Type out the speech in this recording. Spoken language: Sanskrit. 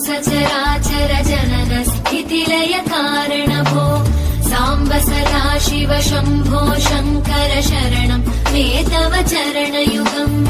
सचराचर जनन स्थितिलय कारणभो साम्ब सदा शिव शम्भो शङ्कर शरणं मे तव चरणयुगम्